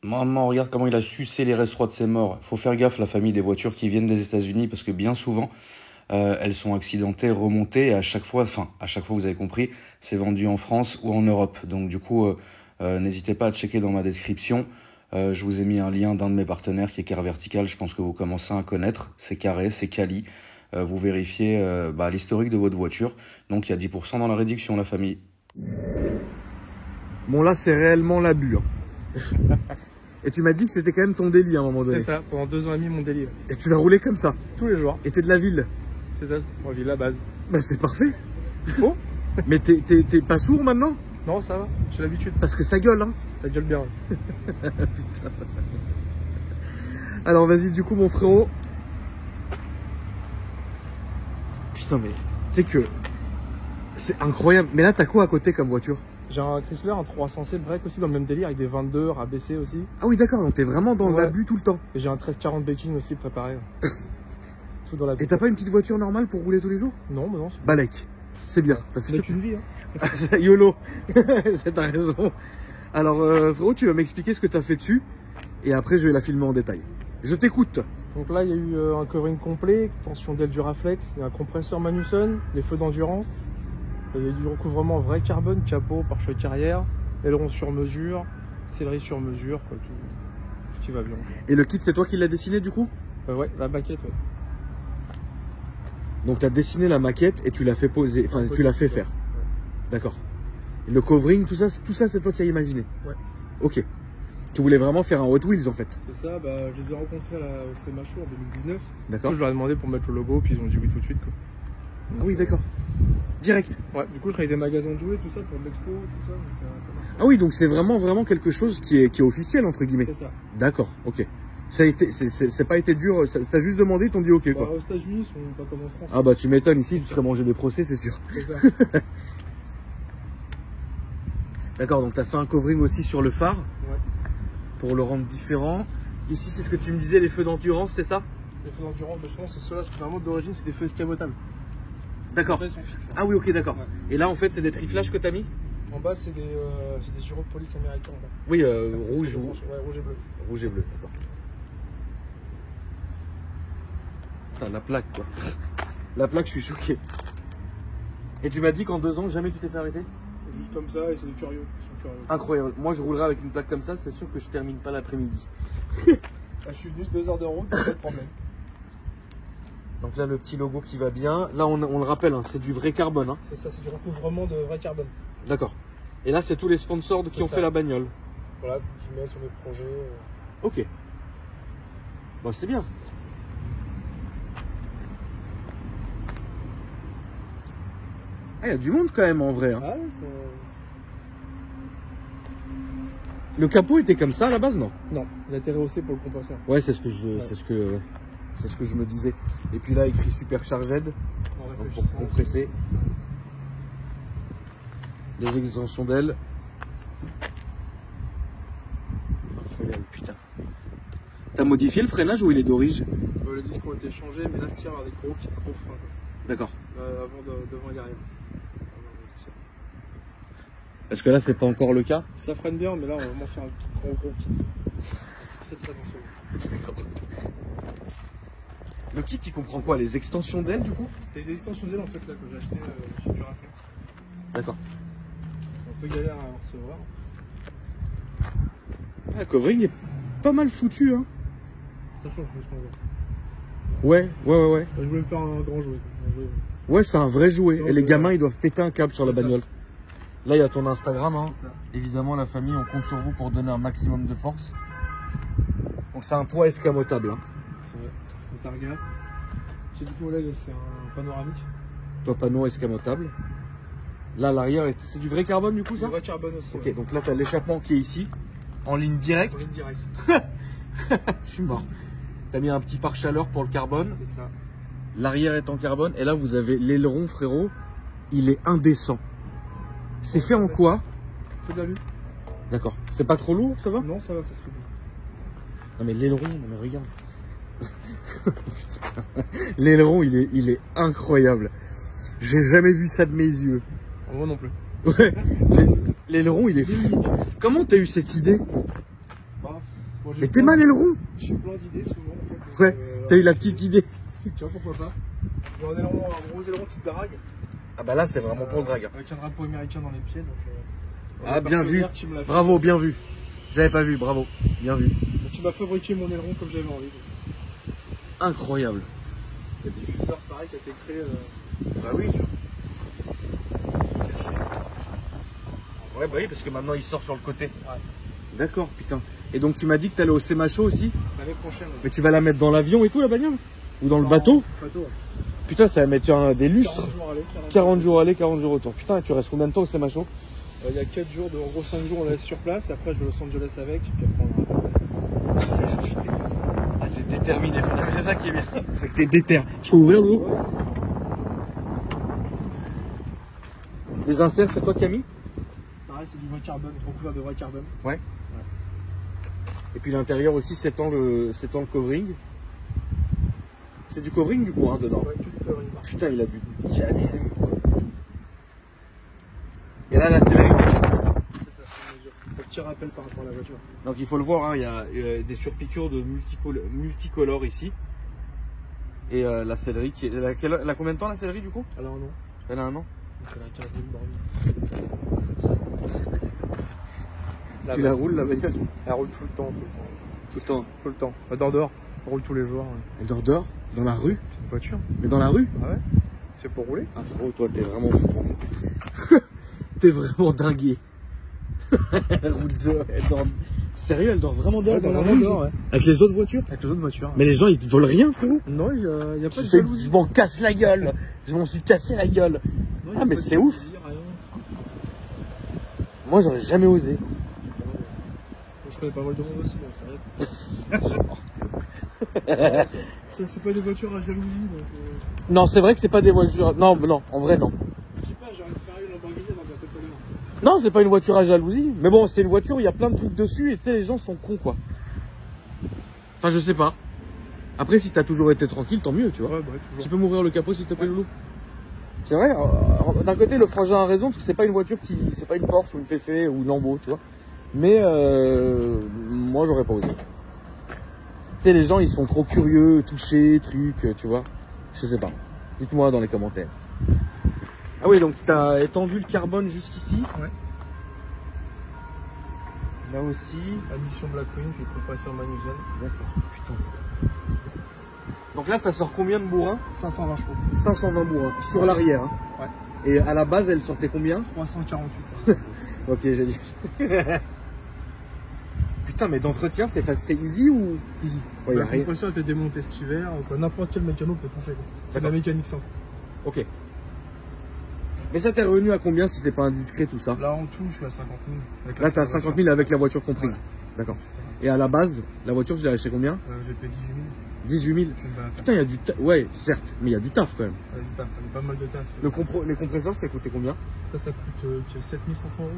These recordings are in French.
Maman, regarde comment il a sucé les restes de ses morts. Faut faire gaffe, la famille des voitures qui viennent des États-Unis, parce que bien souvent, elles sont accidentées, remontées, et à chaque fois, vous avez compris, c'est vendu en France ou en Europe. Donc du coup, n'hésitez pas à checker dans ma description. Je vous ai mis un lien d'un de mes partenaires qui est Car Vertical. Je pense que vous commencez à connaître. C'est carré, c'est quali. Vous vérifiez l'historique de votre voiture. Donc il y a 10% dans la réduction, la famille. Bon, là, c'est réellement l'abus. Hein. Et tu m'as dit que c'était quand même ton délit à un moment donné. C'est ça, pendant 2 ans et demi, mon délit. Et tu l'as roulé comme ça? Tous les jours. Et t'es de la ville? C'est ça, moi, ville, la base. Bah, c'est parfait. Il faut. Mais t'es pas sourd maintenant? Non, ça va, j'ai l'habitude. Parce que ça gueule, hein. Ça gueule bien. Putain. Alors, vas-y, du coup, mon frérot. Putain, mais c'est que c'est incroyable. Mais là, t'as quoi à côté comme voiture? J'ai un Chrysler, un 300C break aussi dans le même délire avec des 22 rabaissés aussi. Ah oui, d'accord, donc t'es vraiment dans l'abus tout le temps. Et j'ai un 1340 baking aussi préparé. Tout dans l'abus. Et t'as pas une petite voiture normale pour rouler tous les jours? Non, mais non. Balek, c'est bien. C'est une vie, hein. YOLO, t'as raison. Alors, frérot, tu vas m'expliquer ce que t'as fait dessus et après je vais la filmer en détail. Je t'écoute. Donc là, il y a eu un covering complet, tension d'aile Duraflex, il y a un compresseur Magnusson, les feux d'endurance. Il y a du recouvrement vrai carbone, capot, pare-choc arrière, aileron sur mesure, sellerie sur mesure, quoi, tout qui va bien. Et le kit, c'est toi qui l'as dessiné du coup? Ouais, la maquette, ouais. Donc tu as dessiné la maquette et tu l'as fait poser, enfin tu l'as fait faire. Ouais. D'accord. Le covering, tout ça c'est toi qui as imaginé? Ouais. Ok. Tu voulais vraiment faire un Hot Wheels en fait? C'est ça, je les ai rencontrés au CMHO en 2019. D'accord. Je leur ai demandé pour mettre le logo, puis ils ont dit oui tout de suite, quoi. Ah oui, d'accord. Direct. Ouais, du coup je travaille des magasins de jouets, tout ça, pour l'expo, tout ça, donc ça marche. Ah oui, donc c'est vraiment quelque chose qui est officiel entre guillemets. C'est ça. D'accord, ok. Ça a été, c'est pas été dur, t'as juste demandé, ils t'ont dit ok quoi. Aux États-Unis, ils sont pas comme en France. Ah bah tu m'étonnes, ici tu serais mangé des procès, c'est sûr. C'est ça. D'accord, donc t'as fait un covering aussi sur le phare. Ouais. Pour le rendre différent. Ici c'est ce que tu me disais, les feux d'endurance, c'est ça? Les feux d'endurance, souvent c'est ceux-là, parce que normalement d'origine c'est des feux escamotables. D'accord. Ils sont fixes. Ah oui, ok, d'accord. Ouais. Et là en fait c'est des triflages que t'as mis? En bas c'est des gyros de police américains. En bas. Oui, Ouais, rouge ou... Ouais, rouge et bleu. Rouge et bleu, d'accord. Putain, la plaque quoi. La plaque, je suis choqué. Et tu m'as dit qu'en 2 ans, jamais tu t'es fait arrêter? Juste comme ça, et c'est des curieux. Ils sont curieux. Incroyable. Moi, je roulerai avec une plaque comme ça, c'est sûr que je termine pas l'après-midi. Je suis venu 2 heures de route, pas de problème. Donc là, le petit logo qui va bien. Là, on le rappelle, hein, c'est du vrai carbone. Hein. C'est ça, c'est du recouvrement de vrai carbone. D'accord. Et là, c'est tous les sponsors qui ont fait la bagnole. Voilà, je mets sur mes projets. Ok. Bon, c'est bien. Ah, il y a du monde quand même en vrai. Hein. Ah ouais, c'est... Le capot était comme ça à la base, non? Non, il a été rehaussé pour le compresseur. Ouais, c'est ce que je me disais. Et puis là, écrit Supercharged, donc pour compresser. Les extensions d'ailes. Incroyable, putain. T'as modifié le freinage ou il est d'origine? Les disques ont été changés, mais là, se tire avec gros freins. D'accord. Devant et arrière. Parce que là, c'est pas encore le cas. Ça freine bien, mais là, on va vraiment faire un gros kit. Faites très attention. Le kit, il comprend quoi? Les extensions d'ailes, du coup? C'est des extensions d'ailes, en fait, là, que j'ai acheté chez Duraflex. D'accord. C'est un peu galère à recevoir. Ah, le covering est pas mal foutu, hein. Ça change ce qu'on veut. Ouais. Je voulais me faire un grand jouet. Ouais, c'est un vrai jouet. Donc, Et les gamins, ils doivent péter un câble sur la c'est ça. bagnole. Là, il y a ton Instagram. Hein. C'est ça. Évidemment, la famille, on compte sur vous pour donner un maximum de force. Donc, c'est un toit escamotable. Hein. C'est le Targa. J'ai du coup, là, c'est un panoramique. Toit panneau escamotable. Là, l'arrière, c'est du vrai carbone, du coup, ça? C'est vrai carbone aussi. Ok, ouais. donc là, tu as l'échappement qui est ici, en ligne directe. En ligne directe. Je suis mort. Tu as mis un petit pare-chaleur pour le carbone. C'est ça. L'arrière est en carbone. Et là, vous avez l'aileron, frérot. Il est indécent. C'est fait en quoi? C'est de l'alu. D'accord. C'est pas trop lourd, ça va? Non, ça va, ça se fait bien. Non mais l'aileron, non mais regarde. L'aileron, il est incroyable. J'ai jamais vu ça de mes yeux. Moi non plus. Ouais. L'aileron, il est fou. Comment t'as eu cette idée? Bah, Bon, Mais t'es mal aileron. J'ai plein d'idées souvent en fait. Parce Ouais, que, t'as eu la petite idée. Tu vois pourquoi pas. J'ai un gros aileron type drague. Ah bah là, c'est vraiment pour le drag. Avec un drapeau américain dans les pieds. Donc, Ah, bien vu. qui me l'a fait. Bravo, bien vu. J'avais pas vu, bravo. Bien vu. Donc, tu m'as fabriqué mon aileron comme j'avais envie. Incroyable. Le diffuseur pareil qui a été créé. Bah oui. Ouais, bah oui, parce que maintenant il sort sur le côté. Ouais. D'accord, putain. Et donc tu m'as dit que t'allais au Semacho aussi. L'année prochaine. Mais tu vas la mettre dans l'avion et tout, la bagnole? Ou dans le bateau? Bateau. Ouais. Putain, ça va mettre des lustres. 40 jours aller. 40 jours aller, 40 jours retour. Putain, tu restes combien de temps au Semacho? Il y a 4 jours, en gros 5 jours on laisse sur place. Et après je vais Los Angeles avec. Puis après on va. Ah, t'es déterminé. Mais c'est ça qui est bien. C'est que t'es déter. Je peux ouvrir l'eau? Les inserts, c'est toi qui as mis? Pareil, c'est du vrai carbone, recouvert de vrai carbone. Ouais. Et puis l'intérieur aussi s'étend le covering. C'est du covering du coup, hein, dedans. Ouais, tout du covering. Putain, il a dû galérer. Et là, la sellerie que tu refais. C'est ça, c'est une mesure. Le petit rappel par rapport à la voiture. Donc il faut le voir, hein, il y a des surpiqûres de multicolores ici. Et la sellerie qui est. Elle a combien de temps la sellerie du coup? Alors non. Elle a un an. Donc elle a 15 000 bornes. Tu la roules la bagnole? Elle roule tout le temps. Tout le temps. Tout le temps. Elle dort dehors. Elle roule tous les jours. Elle dort dans la rue? C'est une voiture. Mais dans la rue? Ah ouais. C'est pour rouler. Ah frérot, toi t'es vraiment fou en fait. T'es vraiment dingué. Elle roule dehors, elle dort. Sérieux, elle dort vraiment dehors dans la rue? ouais. Avec les autres voitures? Avec les autres voitures. Mais les gens ils te volent rien frérot? Non, il y a pas de Je jalousie. m'en casse la gueule. Je m'en suis cassé la gueule. Non, il y a Ah mais pas de c'est ouf. jalousie, rien. Moi j'aurais jamais osé. Je connais pas mal de monde aussi, donc ça va. C'est pas des voitures à jalousie. Donc, Non, c'est vrai que c'est pas des voitures. Non, non, en vrai non. je sais pas, j'ai envie de faire une Lamborghini dans bientôt pas demain. Non, c'est pas une voiture à jalousie. Mais bon, c'est une voiture où il y a plein de trucs dessus et tu sais, les gens sont cons quoi. Enfin, je sais pas. Après, si t'as toujours été tranquille, tant mieux, tu vois. Ouais, bah, toujours. Tu peux m'ouvrir le capot s'il te plaît, Loulou? C'est vrai, d'un côté, le frangin a raison parce que c'est pas une voiture qui. C'est pas une Porsche ou une Féfé ou une Lambo, tu vois. Mais moi, j'aurais pas osé. Tu sais, les gens ils sont trop curieux, touchés, trucs, tu vois. Je sais pas. Dites-moi dans les commentaires. Ah oui, donc tu as étendu le carbone jusqu'ici. Ouais. Là aussi. Addition Blackwing, puis compresseur Magnuson. D'accord, putain. Donc là, ça sort combien de bourrins? 520 chevaux. 520 bourrins. Sur l'arrière. Hein. Ouais. Et à la base, elle sortait combien? 348 ça. Ok, j'ai dit. Putain, mais d'entretien, c'est easy ou? Easy. Ouais, y a La rien. compression elle peut démonter cet hiver, donc n'importe quel mécano peut toucher. C'est de la mécanique simple. Ok. Mais ça t'est revenu à combien si c'est pas indiscret tout ça? Là en tout, je suis à 50 000. Avec Là, t'as 50 000 avec la voiture comprise. Ouais. D'accord. Et à la base, la voiture, tu l'as acheté combien? J'ai payé 18 000. 18 000. Je fais une bonne affaire. Putain, il y a du taf. Ouais, certes, mais il y a du taf quand même. Ouais, du taf, il y a pas mal de taf. Les compresseurs, ça coûtait combien? Ça coûte 7 500 euros.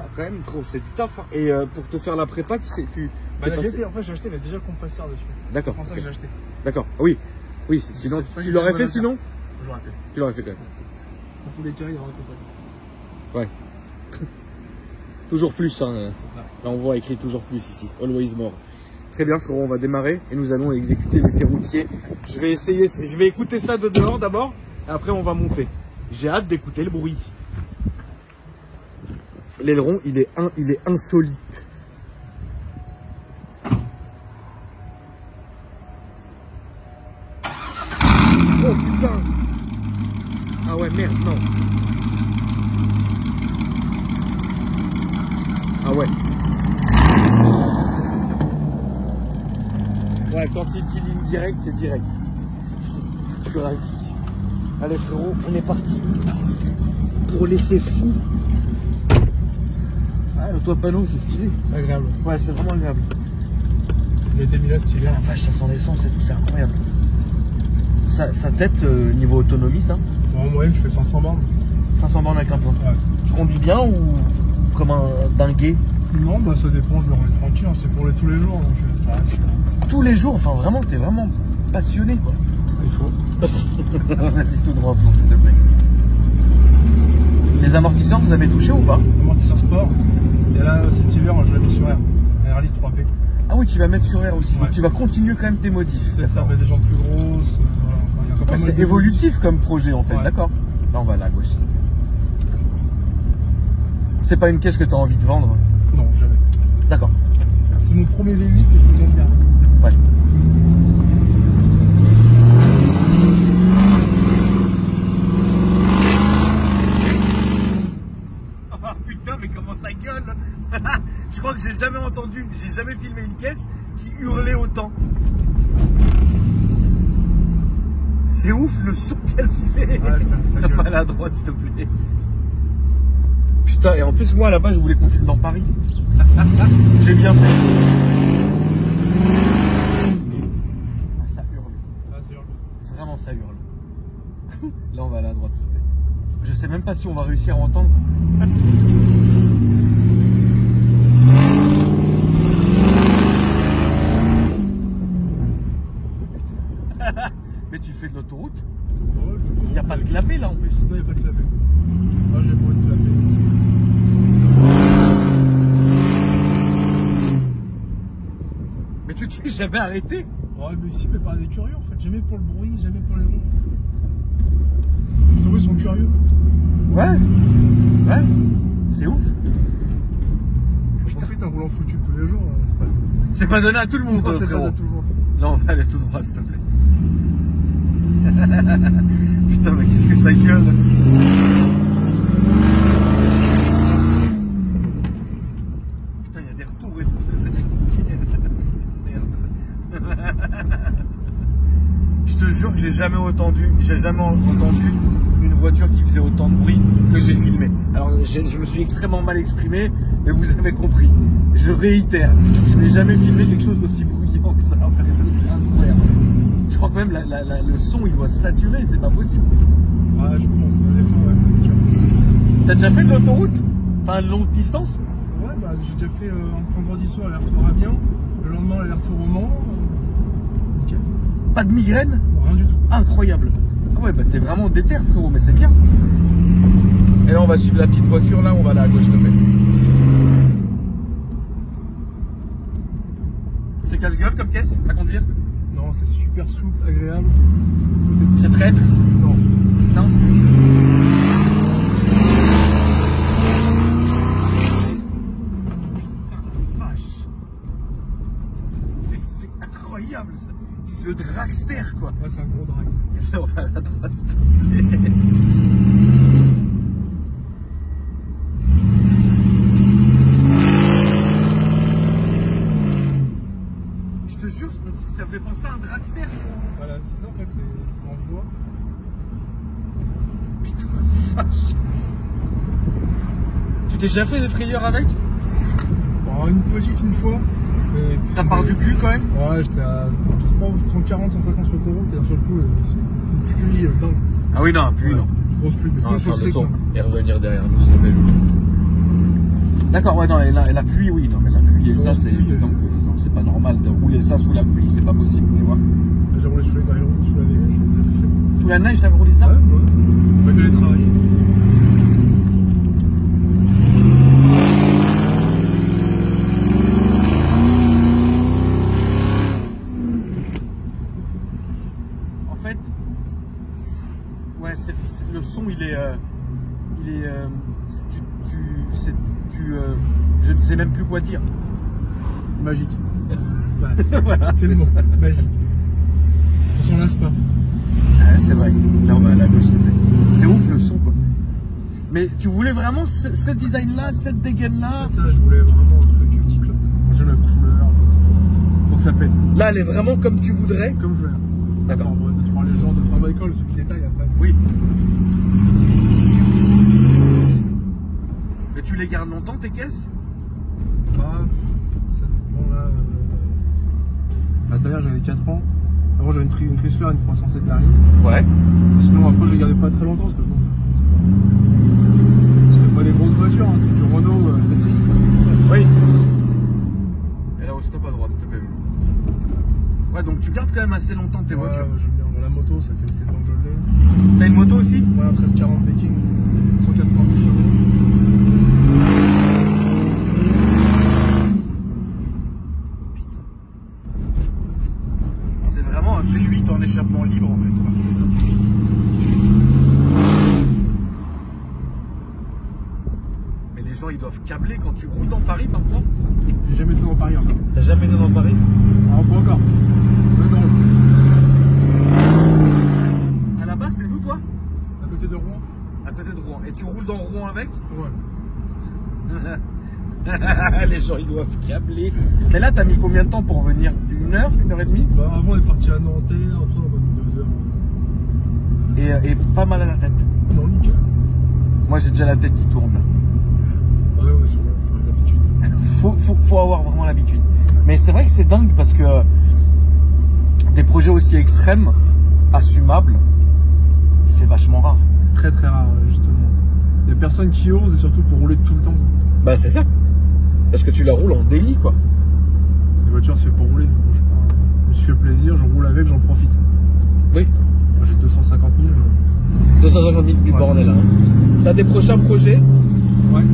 Ah, quand même, trop, c'est du taf. Hein. Et pour te faire la prépa, tu. Bah, t'es passé- en fait, j'ai acheté, il y avait déjà le compresseur dessus. D'accord. C'est pour ça que j'ai acheté. D'accord. Ah oui. Oui, sinon, C'est pas tu une l'aurais bonne fait affaire. sinon? Je l'aurais fait. Tu l'aurais fait quand même. Dans tous les cas, il y aura un compresseur. Ouais. Toujours plus, hein. C'est ça. Là, on voit écrit toujours plus ici. Always more. Très bien, frérot, on va démarrer et nous allons exécuter l'essai routier. Je vais écouter ça de dehors d'abord et après on va monter. J'ai hâte d'écouter le bruit. L'aileron, il est insolite. Oh putain! Ah ouais, merde, non. Ah ouais. Ouais, quand il dit ligne directe, c'est direct. Je suis ravi. Allez frérot, on est parti pour l'essai fou. Ah, le toit panneau, c'est stylé. C'est agréable. Ouais, c'est vraiment agréable. J'ai été mis là cet Ah, hiver. la vache, ça sent l'essence et tout, c'est incroyable. Sa tête, niveau autonomie, ça? Bon, en moyenne, je fais 500 bornes. 500 bornes avec un plein. Ouais. Tu conduis bien ou comme un dingué? Non, bah ça dépend, je me remets tranquille, hein, c'est pour tous les jours, donc ça reste. Tous les jours, enfin vraiment, t'es vraiment passionné quoi. Il faut. Vas-y tout droit, Flo, s'il te plaît. Les amortisseurs, vous avez touché ou pas? Amortisseur sport. Et là, cet hiver, je l'ai mis sur R. RLX 3P. Ah oui, oui, tu vas mettre sur air aussi. Ouais. Donc tu vas continuer quand même tes modifs. C'est ça, des gens plus grosses. Voilà. Enfin, il y a pas mal C'est évolutif comme projet en fait, Ouais. d'accord. Là on va là à gauche. C'est pas une caisse que tu as envie de vendre? Non, jamais. D'accord. C'est mon premier V8 et je l'aime bien. Ouais. Ah putain, mais comment ça gueule. Je crois que j'ai jamais filmé une caisse qui hurlait autant. C'est ouf le son qu'elle fait. Ouais, ça gueule. Pas à la droite s'il te plaît. Putain, et en plus moi là-bas je voulais qu'on filme dans Paris. J'ai bien fait. Ah, ça hurle. Ah, c'est hurle. Vraiment ça hurle. Là on va aller à droite s'il te plaît. Je sais même pas si on va réussir à entendre. Mais tu fais de l'autoroute? Ouais, Il n'y a pas de clapet là en plus. Non, il n'y a pas de clapet. Ah, j'ai pas envie de clapet. Mais tu te fais jamais arrêter? Ouais, mais si, mais par des curieux en fait. Jamais pour le bruit, jamais pour les gens. Je trouve qu'ils sont curieux. Ouais. Ouais. C'est ouf. En fait, un roulant foutu tous les jours, c'est pas. C'est pas donné à tout le monde, Non, c'est pas frérot. à tout le monde. Là on va aller tout droit s'il te plaît. Putain mais qu'est-ce que ça gueule. Putain il y a des retours et tout. Merde. Je te jure que j'ai jamais entendu une voiture qui faisait autant de bruit que j'ai filmé. Alors je me suis extrêmement mal exprimé, mais vous avez compris. Je réitère, je n'ai jamais filmé quelque chose d'aussi bruyant que ça. C'est incroyable. Je crois que même le son il doit saturer, c'est pas possible. Ouais, je pense. Ouais, ça c'est sûr. T'as déjà fait de l'autoroute? Enfin longue distance? Ouais, bah j'ai déjà fait un vendredi soir aller-retour à Amiens. Le lendemain, aller-retour au Mans. Nickel. Pas de migraine? Rien du tout. Incroyable. Ah ouais bah t'es vraiment déter frérot, mais c'est bien. Et là on va suivre la petite voiture, là on va aller à gauche s'il te plaît. C'est casse-gueule comme caisse à conduire? Non, c'est super souple, agréable. C'est traître? Non. Non. Vache. Mais c'est incroyable ça. C'est le dragster quoi. Ouais, c'est un gros drag. Là on va à la droite s'il te plaît. Je te jure, ça me fait penser à un dragster. Voilà, c'est ça en fait, c'est en voie. Putain la vache. Tu t'es déjà fait des frayeurs avec? Bon, une petite une fois. Mais, Ça part du cul quand même? Ouais, j'étais à 140, 150 sur l'autoroute et d'un seul coup, une pluie dingue. Ah oui non, puis Ouais, non. une grosse pluie. Mais On va sinon, faire c'est le sec. tour Quoi. et revenir derrière nous s'il te plaît. D'accord, ouais non, et la pluie oui, non mais la pluie et ça Ouais, c'est pluie, évident que non, c'est pas normal de rouler ça sous la pluie, c'est pas possible, tu vois. J'ai roulé sous les grillons, sous la neige. J'ai tout fait. Sous la neige t'avais roulé ça? Ouais, ouais. Pas que les travailler. En fait, ouais, le son il est je ne sais même plus quoi dire. Magique. Bah, Voilà, c'est le mot. Magique. On s'en lasse pas. Ouais, c'est vrai. Là on va à la gauche, s'il te plaît. C'est ouf le son quoi. Mais tu voulais vraiment ce design là, cette dégaine là? C'est ça, je voulais vraiment un truc petit club. J'aime la couleur. Donc ça pète. Là elle est vraiment comme tu voudrais. Comme je veux. D'accord. Bon, 2-3 légendes, 2-3 bricoles, ceux qui détaillent après. Oui. Mais tu les gardes longtemps tes caisses? Ah, ça dépend là. La dernière j'avais 4 ans. Avant j'avais une Chrysler, une 307 dernier. Ouais. Sinon après je les gardais pas très longtemps parce que bon. C'était pas des grosses voitures, hein, c'était du Renault DCI. Oui. Et là au stop à droite s'il te plaît. Ouais donc tu gardes quand même assez longtemps tes voitures. Ouais, j'aime bien. Bon, la moto ça fait 7 ans que je l'ai. T'as une moto aussi? Ouais, 1340 Peking, 192 chevaux. V8 en échappement libre en fait. Quoi. Mais les gens ils doivent câbler quand tu roules dans Paris parfois. J'ai jamais été dans Paris encore. T'as jamais été dans Paris? Ah, pas encore. Ouais, non. À la base t'es d'où toi? À côté de Rouen. À côté de Rouen. Et tu roules dans Rouen avec? Ouais. Les gens ils doivent câbler. Mais là t'as mis combien de temps pour venir? 1 heure, 1 heure et demie? Bah, avant on est parti à Nanterre, après on a mis 2 heures. Et pas mal à la tête. Non, nickel. Moi j'ai déjà la tête qui tourne. Ouais, on est sur l'habitude. Faut avoir vraiment l'habitude. Mais c'est vrai que c'est dingue parce que des projets aussi extrêmes, assumables, c'est vachement rare. Très très rare, justement. Il y a personne qui ose et surtout pour rouler tout le temps. Bah c'est ça. Parce que tu la roules en délit quoi. Les voitures c'est fait pour rouler. Moi, je me suis fait plaisir, je roule avec, j'en profite. Oui. Moi j'ai 250 000. 250 000 bornes là. Hein. T'as des prochains projets? Ouais.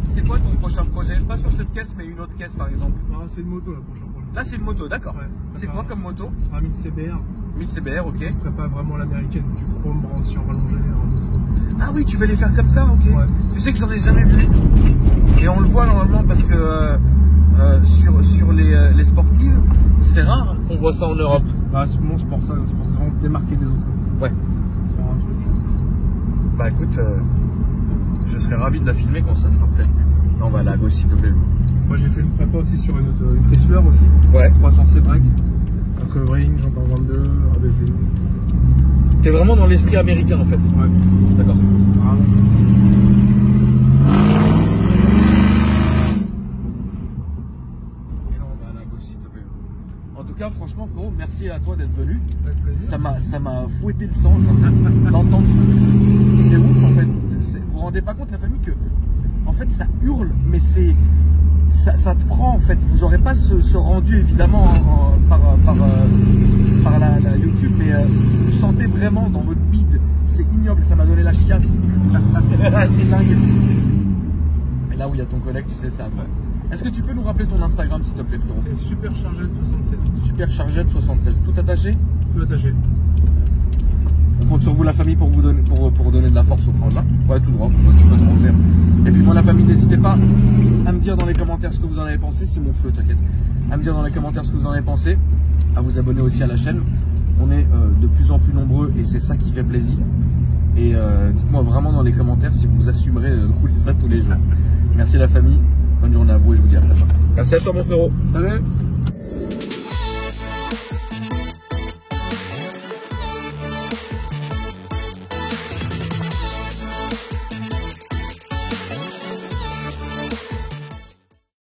C'est quoi ton prochain projet? Pas sur cette caisse mais une autre caisse par exemple. Ah, c'est une moto la prochaine projet. Là c'est une moto, d'accord. Ouais. C'est quoi comme moto? Ce sera 1000 CBR. 1000 CBR, ok. Je ferai pas vraiment l'américaine, du chrome brancier rallongé en dessous. Ah oui, tu vas les faire comme ça, ok. Ouais. Tu sais que j'en ai jamais vu. Et on le voit normalement parce que sur les sportives, c'est rare qu'on voit ça en Europe. Bah, c'est pour ça, c'est pour vraiment démarquer des autres. Ouais. Faire un truc. Bah écoute, je serais ravi de la filmer quand ça sera prêt. Là, on va à la gauche s'il te plaît. Moi j'ai fait une prépa aussi sur une Chrysler aussi. Ouais. 300 C-Break. Un covering, j'entends 22, ABZ. T'es vraiment dans l'esprit américain en fait. Ouais. D'accord. C'est vraiment. Et là, on va à la gauche s'il te plaît. En tout cas, franchement, frérot, merci à toi d'être venu. Avec plaisir. Ça m'a fouetté le sang, d'entendre ce. C'est ouf en fait. Vous vous rendez pas compte, la famille, que en fait ça hurle, mais c'est. Ça te prend en fait. Vous n'aurez pas ce rendu évidemment par la YouTube, mais vous sentez vraiment dans votre bide. C'est ignoble, ça m'a donné la chiasse. C'est dingue. Et là où il y a ton collègue, tu sais, c'est à droite. Est-ce que tu peux nous rappeler ton Instagram s'il te plaît, frérot? C'est Super Chargette 76. Super Chargette 76. Tout attaché? Tout attaché. On compte sur vous la famille pour vous donner pour donner de la force au frangin. Ouais, tout droit, tu peux te ranger. Et puis moi la famille, n'hésitez pas à me dire dans les commentaires ce que vous en avez pensé. C'est mon feu, t'inquiète. À me dire dans les commentaires ce que vous en avez pensé. À vous abonner aussi à la chaîne. On est de plus en plus nombreux et c'est ça qui fait plaisir. Et dites-moi vraiment dans les commentaires si vous assumerez de rouler ça tous les jours. Merci la famille. Bonne journée à vous et je vous dis à la prochaine. Merci à toi mon frérot. Salut.